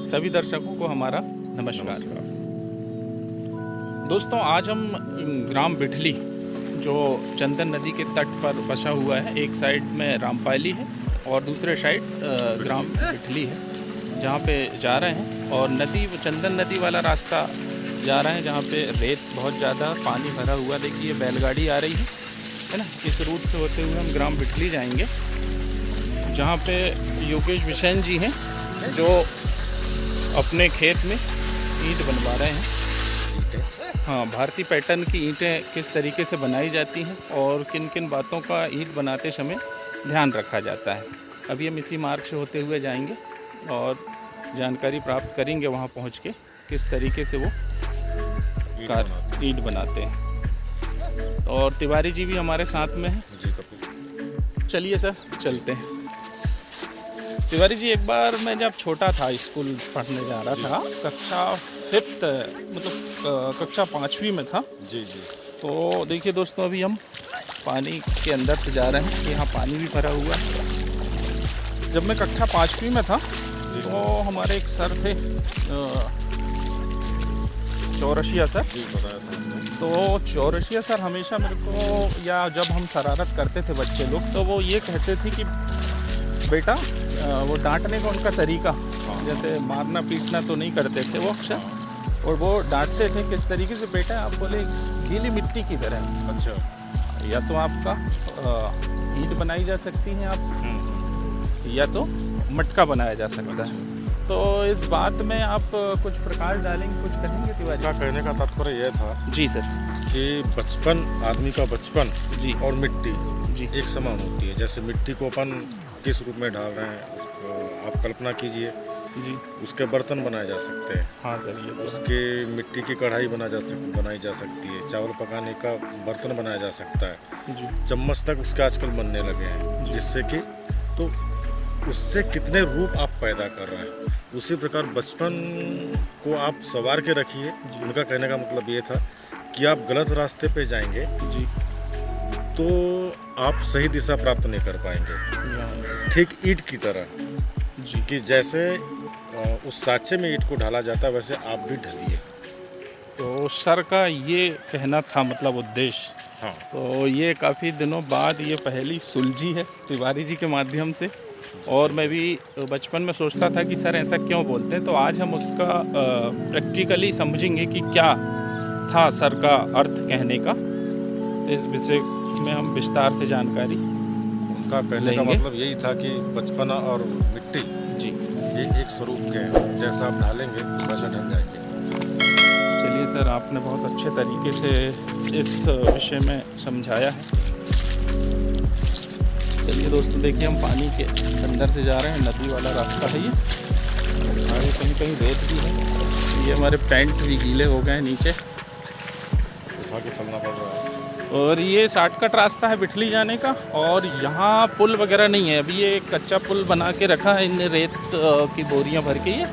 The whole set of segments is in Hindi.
सभी दर्शकों को हमारा नमस्कार। दोस्तों, आज हम ग्राम बिठली जो चंदन नदी के तट पर बसा हुआ है, एक साइड में रामपाली है और दूसरे साइड ग्राम बिठली है, जहाँ पे जा रहे हैं। और नदी चंदन नदी वाला रास्ता जा रहे हैं जहाँ पे रेत बहुत ज़्यादा पानी भरा हुआ। देखिए बैलगाड़ी आ रही है ना। इस रूट से होते हुए हम ग्राम बिठली जाएंगे, जहाँ पे योगेश बिसेन जी हैं जो अपने खेत में ईंट बनवा रहे हैं। हाँ, भारतीय पैटर्न की ईंटें किस तरीके से बनाई जाती हैं और किन किन बातों का ईंट बनाते समय ध्यान रखा जाता है। अभी हम इसी मार्ग से होते हुए जाएंगे और जानकारी प्राप्त करेंगे वहाँ पहुँच के किस तरीके से वो ईंट बनाते हैं। और तिवारी जी भी हमारे साथ में हैं। चलिए सर, चलते हैं। तिवारी जी, एक बार मैं जब छोटा था, स्कूल पढ़ने जा रहा था, कक्षा 5th मतलब कक्षा 5वीं में था जी। तो देखिए दोस्तों, अभी हम पानी के अंदर से जा रहे हैं। यहाँ पानी भी भरा हुआ है। जब मैं कक्षा 5वीं में था तो हमारे एक सर थे, चौरसिया सर। तो चौरसिया सर हमेशा मेरे को, या जब हम शरारत करते थे बच्चे लोग, तो वो ये कहते थे कि बेटा, वो डांटने का उनका तरीका, जैसे मारना पीटना तो नहीं करते थे वो अक्सर, और वो डांटते थे किस तरीके से, बेटा आप बोले गीली मिट्टी की तरह। अच्छा। या तो आपका ईंट बनाई जा सकती है आप, या तो मटका बनाया जा सकता है। तो इस बात में आप कुछ प्रकाश डालेंगे, कुछ कहेंगे तिवारी? का कहने का तात्पर्य यह था जी सर कि बचपन, आदमी का बचपन जी और मिट्टी जी एक समान होती है। जैसे मिट्टी को अपन किस रूप में डाल रहे हैं, उसको आप कल्पना कीजिए जी। उसके बर्तन बनाए जा सकते हैं। हाँ सर, ये उसके मिट्टी की कढ़ाई बनाई जा सकती है। चावल पकाने का बर्तन बनाया जा सकता है जी। चम्मच तक उसके आजकल बनने लगे हैं, जिससे कि तो उससे कितने रूप आप पैदा कर रहे हैं। उसी प्रकार बचपन को आप संवार के रखिए। उनका कहने का मतलब ये था कि आप गलत रास्ते पे जाएंगे जी तो आप सही दिशा प्राप्त नहीं कर पाएंगे। ठीक ईंट की तरह जी, कि जैसे उस साँचे में ईंट को ढाला जाता है, वैसे आप भी ढलिए। तो सर का ये कहना था, मतलब उद्देश्य। हाँ। तो ये काफ़ी दिनों बाद ये पहली सुलझी है तिवारी जी के माध्यम से। और मैं भी बचपन में सोचता था कि सर ऐसा क्यों बोलते हैं, तो आज हम उसका प्रैक्टिकली समझेंगे कि क्या था सर का अर्थ कहने का। तो इस विषय में हम विस्तार से जानकारी उनका कहने का मतलब यही था कि बचपना और मिट्टी जी ये एक स्वरूप के हैं, जैसा आप ढालेंगे वैसा ढल जाएंगे। चलिए सर, आपने बहुत अच्छे तरीके से इस विषय में समझाया है। चलिए दोस्तों, देखिए हम पानी के अंदर से जा रहे हैं। नदी वाला रास्ता है ये, आगे कहीं कहीं रेत भी है। ये हमारे पैंट भी गीले हो गए हैं नीचे, उठा के चलना पड़ रहा है। और ये शॉर्टकट रास्ता है बिठली जाने का। और यहाँ पुल वगैरह नहीं है, अभी ये कच्चा पुल बना के रखा है इन रेत की बोरियां भर के। ये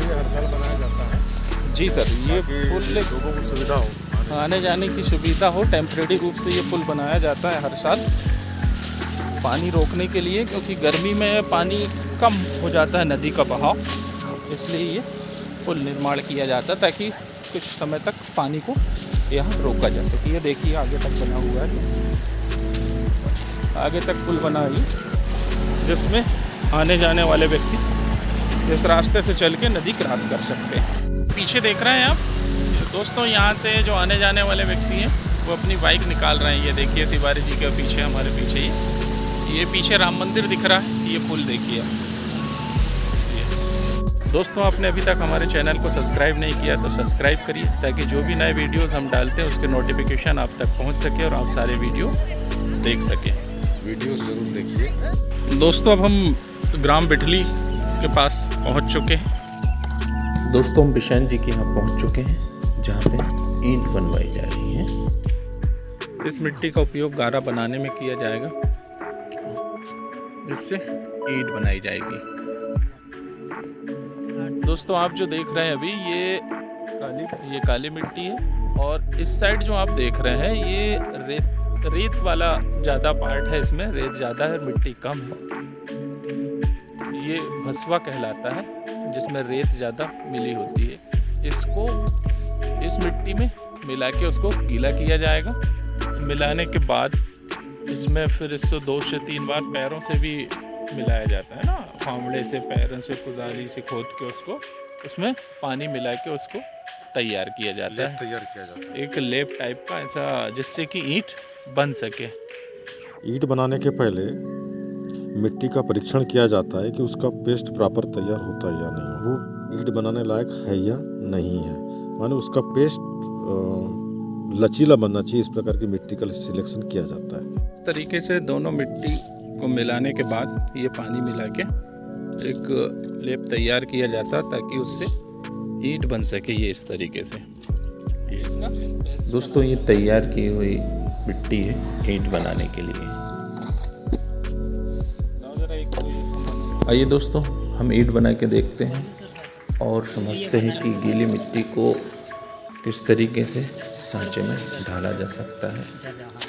हर साल बनाया जाता है जी सर, ये पुल लोगों को सुविधा हो, आने जाने की सुविधा हो। टेम्परेरी रूप से ये पुल बनाया जाता है हर साल, पानी रोकने के लिए, क्योंकि गर्मी में पानी कम हो जाता है नदी का बहाव, इसलिए ये पुल निर्माण किया जाता है ताकि कुछ समय तक पानी को यहाँ रोका जा सके। ये देखिए आगे तक बना हुआ है, आगे तक पुल बना है जिसमें आने जाने वाले व्यक्ति इस रास्ते से चल के नदी क्रॉस कर सकते हैं। पीछे देख रहे हैं आप दोस्तों, यहाँ से जो आने जाने वाले व्यक्ति हैं वो अपनी बाइक निकाल रहे हैं। ये देखिए तिवारी जी के पीछे, हमारे पीछे ये पीछे राम मंदिर दिख रहा है। ये पुल देखिए आप। दोस्तों, आपने अभी तक हमारे चैनल को सब्सक्राइब नहीं किया तो सब्सक्राइब करिए, ताकि जो भी नए वीडियोस हम डालते हैं उसके नोटिफिकेशन आप तक पहुंच सके और आप सारे वीडियो देख सकें। वीडियोस जरूर देखिए। दोस्तों, अब हम ग्राम बिठली के पास पहुंच चुके हैं। दोस्तों, हम बिसेन जी के यहाँ पहुंच चुके हैं, जहाँ पे ईंट बनवाई जा रही है। इस मिट्टी का उपयोग गारा बनाने में किया जाएगा, जिससे ईंट बनाई जाएगी। दोस्तों, आप जो देख रहे हैं अभी, ये काली मिट्टी है, और इस साइड जो आप देख रहे हैं ये रेत वाला ज़्यादा पार्ट है। इसमें रेत ज़्यादा है, मिट्टी कम है। ये भसवा कहलाता है, जिसमें रेत ज़्यादा मिली होती है। इसको इस मिट्टी में मिला के उसको गीला किया जाएगा। मिलाने के बाद इसमें फिर इसको 2 से 3 बार पैरों से भी मिलाया जाता है ना, फावड़े से, पैरों से, कुदाली से खोद के उसको उसमें पानी मिला के उसको तैयार किया जाता है। तैयार किया जाता है एक लेप टाइप का ऐसा, जिससे कि ईंट बन सके। ईंट बनाने के पहले मिट्टी का परीक्षण किया जाता है कि उसका पेस्ट प्रॉपर तैयार होता है या नहीं, वो ईंट बनाने लायक है या नहीं है, माने उसका पेस्ट लचीला बनना चाहिए। इस प्रकार की मिट्टी का सिलेक्शन किया जाता है। इस तरीके से दोनों मिट्टी को मिलाने के बाद ये पानी मिला के एक लेप तैयार किया जाता है, ताकि उससे ईंट बन सके। ये इस तरीके से दोस्तों ये तैयार की हुई मिट्टी है ईंट बनाने के लिए। आइए दोस्तों, हम ईंट बना के देखते हैं और समझते हैं कि गीली मिट्टी को किस तरीके से सांचे में ढाला जा सकता है,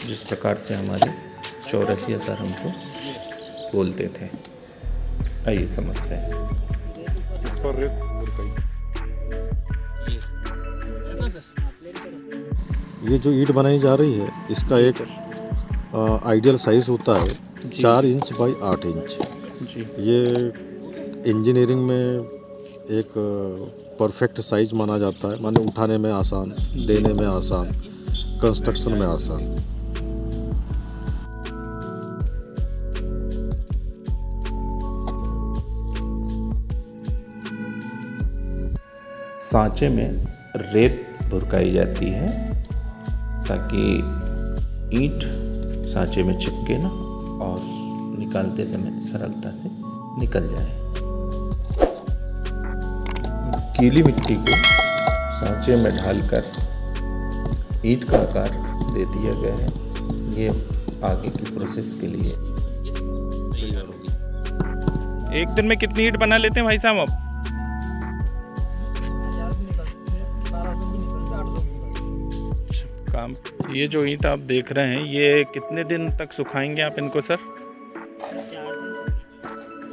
जिस प्रकार से हमारे चौरसिया सर हमको बोलते थे। आइए समझते हैं। इस पर रेत ये जो ईंट बनाई जा रही है, इसका एक आइडियल साइज होता है 4 इंच बाई 8 इंच। जी। ये इंजीनियरिंग में एक परफेक्ट साइज माना जाता है, माने उठाने में आसान, देने में आसान, कंस्ट्रक्शन में आसान। सांचे में रेत भुरकाई जाती है ताकि ईंट सांचे में चिपके ना और निकालते समय सरलता से निकल जाए। गीली मिट्टी को सांचे में ढालकर ईंट का आकार दे दिया गया है। ये आगे की प्रोसेस के लिए तैयार होगी। एक दिन में कितनी ईंट बना लेते हैं भाई साहब आप? काम ये जो ईंट आप देख रहे हैं, ये कितने दिन तक सुखाएंगे आप इनको सर?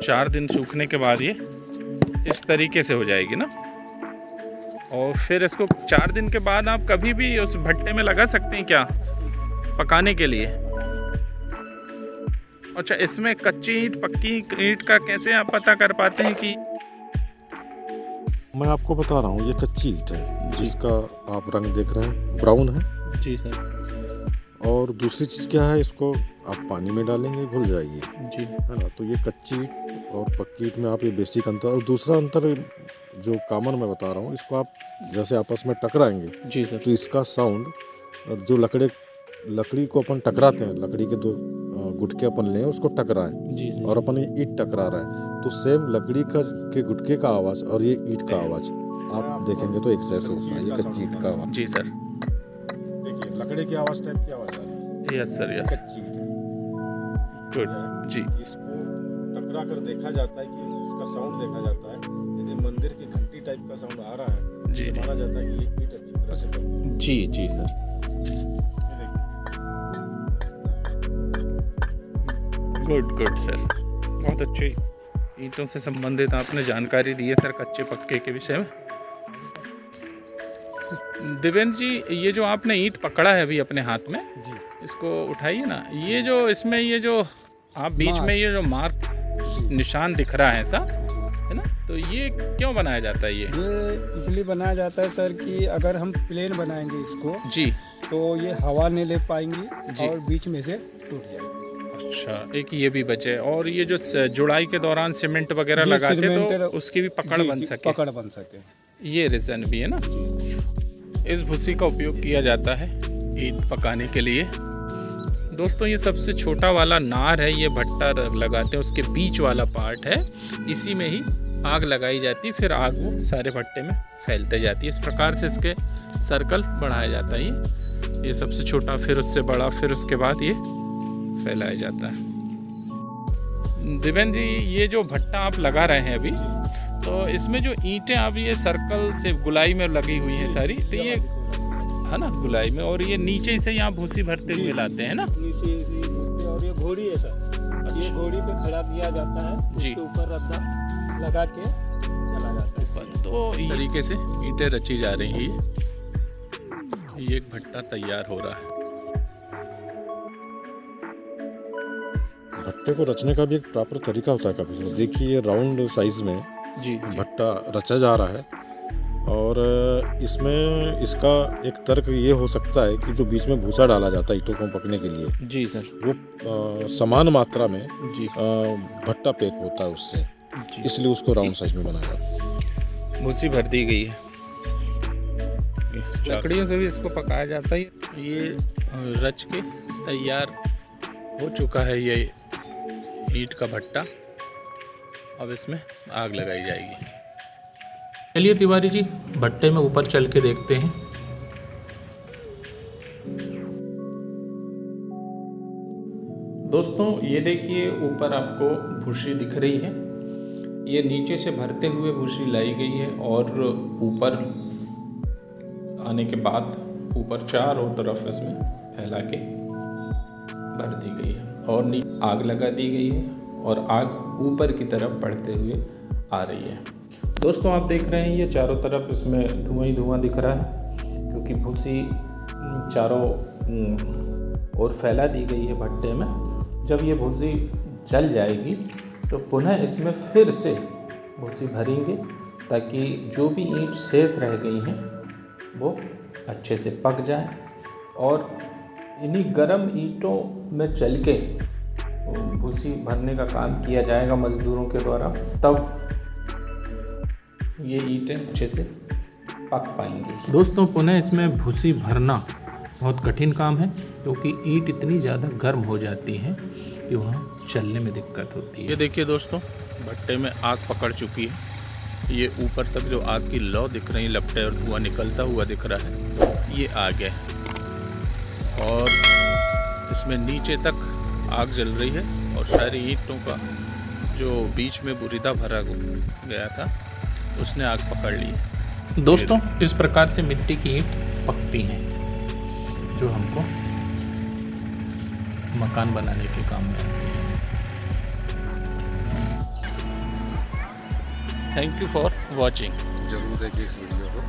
4 दिन सूखने के बाद ये इस तरीके से हो जाएगी ना। और फिर इसको 4 दिन के बाद आप कभी भी उस भट्टे में लगा सकते हैं क्या, पकाने के लिए? अच्छा, इसमें कच्ची ईंट पक्की ईंट का कैसे आप पता कर पाते हैं कि? मैं आपको बता रहा हूँ, ये कच्ची ईंट है जिसका आप रंग देख रहे हैं, ब्राउन है। जी सर। और दूसरी चीज़ क्या है, इसको आप पानी में डालेंगे घुल जाएगी, जी है ना। तो ये कच्ची ईंट और पक्की ईंट में आप ये बेसिक अंतर। और दूसरा अंतर जो कॉमन मैं बता रहा हूँ, इसको आप जैसे आपस में टकराएंगे, जी सर, तो इसका साउंड जो लकड़ी को अपन टकराते हैं, लकड़ी के 2 गुटके अपन लें, उसको टकराएं, जी सर, और अपन ये ईंट टकरा रहा है, तो सेम लकड़ी के गुटके का आवाज़ और ये ईंट का आवाज़ आप देखेंगे तो एक जैसे होता है। ये कच्ची ईंट का आवाज़, जी सर, देखिए लकड़ी की आवाज़ टाइप की आवाज़ आ रही है। यस सर, यस, कच्ची ईंट गुड, जी। इसको टकरा कर देखा जाता है कि इसका साउंड देखा जाता है। यदि मंदिर की घंटी टाइप का साउंड आ रहा है, जी, माना जाता है कि ये ईंट अच्छी तरह से बनी है। जी जी सर, गुड गुड सर, बहुत अच्छी ईंटों से संबंधित आपने जानकारी दी है सर, कच्चे पक्के के विषय में। दिव्येंद्र जी, ये जो आपने ईंट पकड़ा है अभी अपने हाथ में, जी, इसको उठाइए ना। ये जो इसमें ये जो आप बीच में ये जो मार्क निशान दिख रहा है ऐसा, है ना, तो ये क्यों बनाया जाता है? ये इसलिए बनाया जाता है सर कि अगर हम प्लेन बनाएंगे इसको, जी, तो ये हवा नहीं ले पाएंगी जी, और बीच में से टूट जाएगी। अच्छा, एक ये भी बचे। और ये जो जुड़ाई के दौरान सीमेंट वगैरह जी, लगाते सीमेंट तो उसकी भी पकड़ बन सके, पकड़ बन सके, ये रीज़न भी है ना। इस भूसी का उपयोग किया जाता है ईंट पकाने के लिए। दोस्तों, ये सबसे छोटा वाला नार है, ये भट्टा लगाते हैं, उसके बीच वाला पार्ट है, इसी में ही आग लगाई जाती है, फिर आग वो सारे भट्टे में फैलते जाती है। इस प्रकार से इसके सर्कल बढ़ाया जाता है। ये सबसे छोटा, फिर उससे बड़ा, फिर उसके बाद ये फैलाया जाता है। दिव्येंद्र जी, ये जो भट्टा आप लगा रहे हैं अभी, तो इसमें जो ईंटें अब ये सर्कल से गुलाई में लगी हुई हैं सारी, तो ये है ना गुलाई में, और ये नीचे से यहाँ भूसी भरते हुए लाते हैं ना। नीचे और ये घोड़ी है सर, ये घोड़ी पे खड़ा किया जाता है, जी। उसके ऊपर रद्दा लगा के चला जाता है। तो इस तरीके से ईंटें रची जा रही हैं। ये एक भट्टा तैयार हो रहा है। भट्टे को रचने का भी एक प्रॉपर तरीका होता है कभी। देखिए राउंड साइज में जी भट्टा रचा जा रहा है, और इसमें इसका एक तर्क ये हो सकता है कि जो बीच में भूसा डाला जाता है ईंटों को पकने के लिए, जी सर, वो समान मात्रा में जी भट्टा पैक होता है उससे, जी। इसलिए उसको राउंड साइज में बनाया जाता है। भूसी भर दी गई है। लकड़ियों से भी इसको पकाया जाता है। ये रच के तैयार हो चुका है ये ईंट का भट्टा। अब इसमें आग लगाई जाएगी। चलिए तिवारी जी, भट्टे में ऊपर चल के देखते हैं। दोस्तों ये देखिए, ऊपर आपको भूसी दिख रही है। ये नीचे से भरते हुए भूसी लाई गई है, और ऊपर आने के बाद ऊपर चारों तरफ इसमें फैला के भर दी गई है, और आग लगा दी गई है, और आग ऊपर की तरफ बढ़ते हुए आ रही है। दोस्तों आप देख रहे हैं ये चारों तरफ इसमें धुआं ही धुआं दिख रहा है, क्योंकि भूसी चारों ओर फैला दी गई है भट्टे में। जब ये भूसी जल जाएगी तो पुनः इसमें फिर से भूसी भरेंगे, ताकि जो भी ईंट शेष रह गई हैं वो अच्छे से पक जाए, और इन्हीं गर्म ईंटों में चल के भूसी भरने का काम किया जाएगा मज़दूरों के द्वारा, तब ये ईंटें अच्छे से पक पाएंगी। दोस्तों पुनः इसमें भूसी भरना बहुत कठिन काम है, क्योंकि ईंट इतनी ज़्यादा गर्म हो जाती है कि वहाँ चलने में दिक्कत होती है। ये देखिए दोस्तों, भट्टे में आग पकड़ चुकी है। ये ऊपर तक जो आग की लौ दिख रही, लपटें और धुआं निकलता हुआ दिख रहा है, ये आग है। और इसमें नीचे तक आग जल रही है, और सारी ईंटों का जो बीच में बुरीदा भरा गया था उसने आग पकड़ ली है। दोस्तों इस प्रकार से मिट्टी की ईंट पकती हैं, जो हमको मकान बनाने के काम में आती है। Thank you for watching. जरूर देखिए इस वीडियो को।